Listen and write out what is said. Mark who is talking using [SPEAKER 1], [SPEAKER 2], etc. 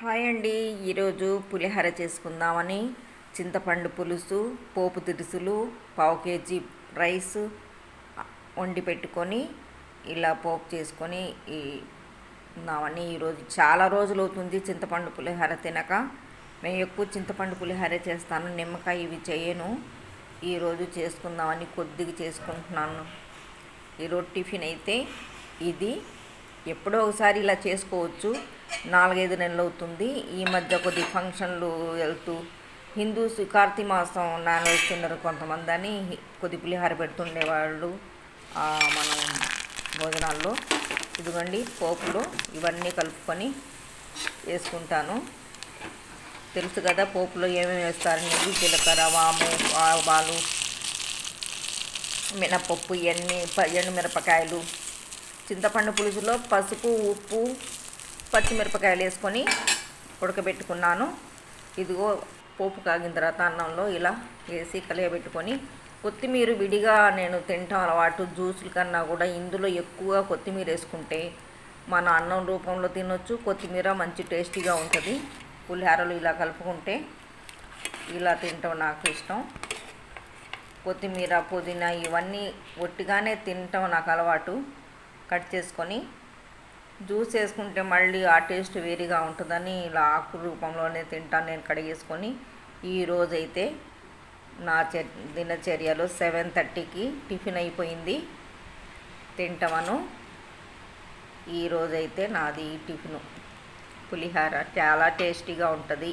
[SPEAKER 1] Hi అండి. ఈరోజు పులిహోర చేసుకుందామని చింతపండు పులుసు, పోపు దినుసులు, పావు కేజీ రైస్ వండి పెట్టుకొని ఇలా పోపు చేసుకొని ఉందామని. ఈరోజు చాలా రోజులు అవుతుంది చింతపండు పులిహోర తినక. మేము ఎక్కువ చింతపండు పులిహోర చేస్తాను, నిమ్మకాయ ఇవి చేయను. ఈరోజు చేసుకుందామని కొద్దిగా చేసుకుంటున్నాను. ఈరోజు టిఫిన్ అయితే ఇది. ఎప్పుడో ఒకసారి ఇలా చేసుకోవచ్చు, 4-5 నెలలు అవుతుంది. ఈ మధ్య కొద్ది ఫంక్షన్లు వెళ్తూ హిందూస్ కార్తీక మాసం నాన్ వెజ్ తిన్నారు కొంతమంది అని కొద్ది పులిహోర పెడుతుండేవాళ్ళు మనం భోజనాల్లో. ఇదిగోండి పోపులో ఇవన్నీ కలుపుకొని వేసుకుంటాను. తెలుసు కదా పోపులో ఏమేమి వేస్తారు. నెయ్యి, జీలకర్ర, వాము, ఆవాలు, మినపప్పు, ఎండుమిరపకాయలు, చింతపండు పులుసులో పసుపు, ఉప్పు, పచ్చిమిరపకాయలు వేసుకొని ఉడకబెట్టుకున్నాను. ఇదిగో పోపు కాగిన తర్వాత అన్నంలో ఇలా వేసి కలియబెట్టుకొని, కొత్తిమీర విడిగా నేను తింటాం అలవాటు. జ్యూసుల కన్నా కూడా ఇందులో ఎక్కువగా కొత్తిమీర వేసుకుంటే మన అన్నం రూపంలో తినొచ్చు. కొత్తిమీర మంచి టేస్టీగా ఉంటుంది. పులిహోరలు ఇలా కలుపుకుంటే ఇలా తింటాం నాకు ఇష్టం. కొత్తిమీర, పుదీనా ఇవన్నీ ఒట్టిగానే తింటాం నాకు అలవాటు. కట్ చేసుకొని జ్యూస్ వేసుకుంటే మళ్ళీ ఆ టేస్ట్ వేరుగా ఉంటుందని ఇలా ఆకు రూపంలోనే తింటాను నేను కడిగేసుకొని. ఈరోజైతే నా దినచర్యలో 7:30కి టిఫిన్ అయిపోయింది, తింటామను. ఈరోజైతే నాది టిఫిను పులిహోర చాలా టేస్టీగా ఉంటుంది.